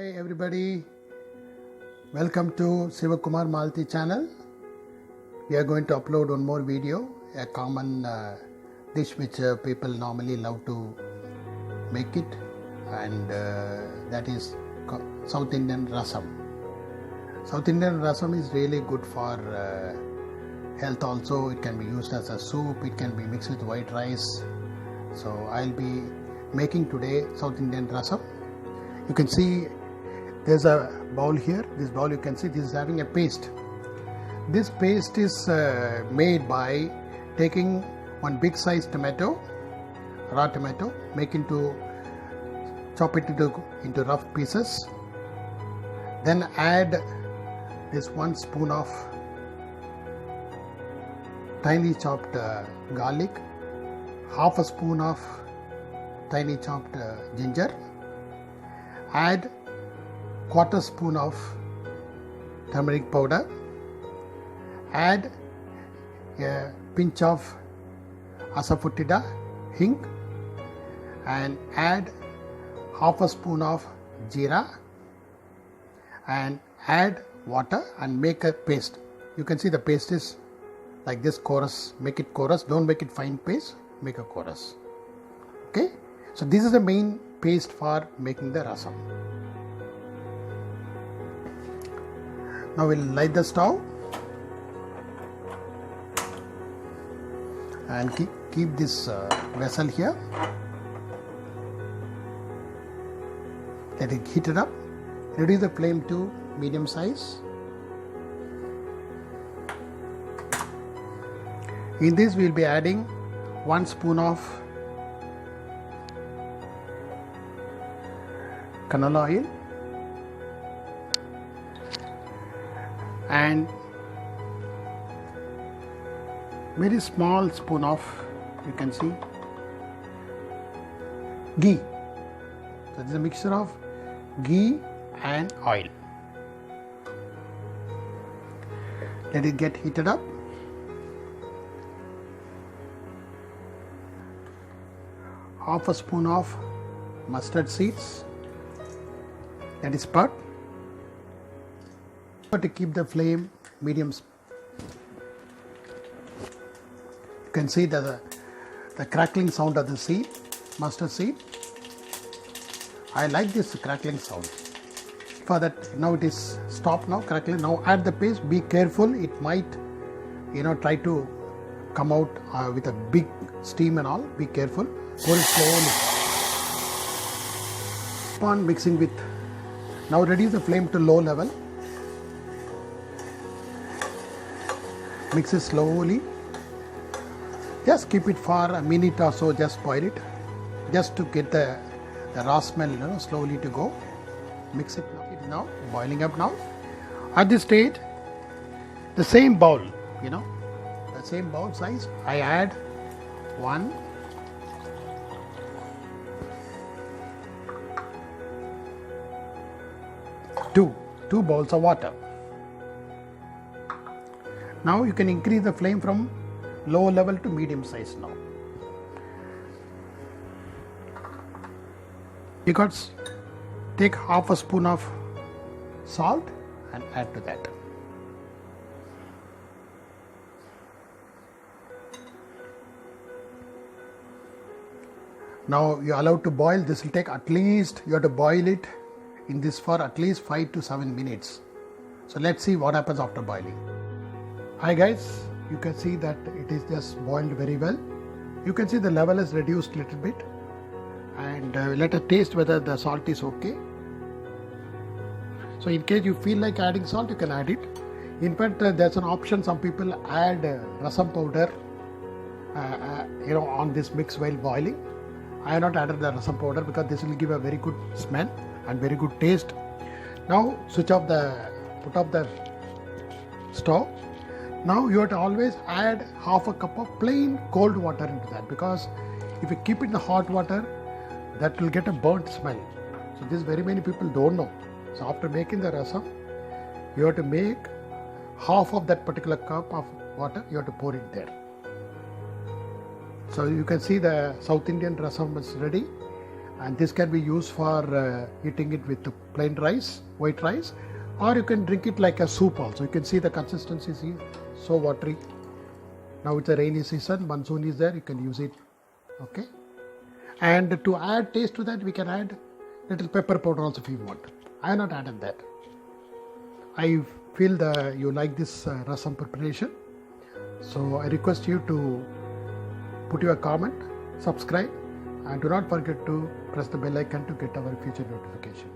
Hi everybody, welcome to Sivakumar Malti channel. We are going to upload one more video, a common dish which people normally love to make it, and that is South Indian rasam. South Indian rasam is really good for health also. It can be used as a soup, it can be mixed with white rice. So I'll be making today South Indian rasam. You can see there's a bowl here. This bowl, you can see this is having a paste. This paste is made by taking one big size tomato, raw tomato, chop it into rough pieces. Then add this 1 spoon of tiny chopped garlic, half a spoon of tiny chopped ginger. Add quarter spoon of turmeric powder. Add a pinch of asafoetida, hing, and add half a spoon of jeera and add water and make a paste. You can see the paste is like this, coarse. Make it coarse, don't make it fine paste, make a coarse. Okay, so this is the main paste for making the rasam. Now we'll light the stove and keep this vessel here. Let it heat it up. Reduce the flame to medium size. In this we'll be adding 1 spoon of canola oil and very small spoon of, you can see, ghee. So this is a mixture of ghee and oil. Let it get heated up. Half a spoon of mustard seeds, that is part. To keep the flame medium. You can see the crackling sound of the seed, mustard seed. I like this crackling sound. For that, now it is stopped now, crackling. Now add the paste. Be careful, it might try to come out with a big steam and all. Be careful. Pour it slowly. Keep on mixing with. Now reduce the flame to low level. Mix it slowly. Just keep it for a minute or so. Just boil it, just to get the raw smell slowly to go. Mix it now. It is now boiling up now. At this stage, the same bowl, the same bowl size, I add 2 bowls of water. Now you can increase the flame from low level to medium size now. You got take half a spoon of salt and add to that. Now you are allowed to boil. This will take at least, you have to boil it in this for at least 5 to 7 minutes. So let's see what happens after boiling. Hi guys, you can see that it is just boiled very well. You can see the level is reduced little bit, and let us taste whether the salt is okay. So in case you feel like adding salt, you can add it. In fact, there's an option, some people add rasam powder on this mix while boiling. I have not added the rasam powder because this will give a very good smell and very good taste. Now put off the stove. Now you have to always add half a cup of plain cold water into that, because if you keep it in the hot water, that will get a burnt smell. So this very many people don't know. So after making the rasam, you have to make half of that particular cup of water, you have to pour it there. So you can see the South Indian rasam is ready. and this can be used for eating it with plain rice, white rice, or you can drink it like a soup also. You can see the consistency is so watery. Now it's a rainy season, monsoon is there, you can use it. Okay, and to add taste to that, we can add little pepper powder also if you want. I have not added that. I feel that you like this rasam preparation, so I request you to put your comment, subscribe, and do not forget to press the bell icon to get our future notification.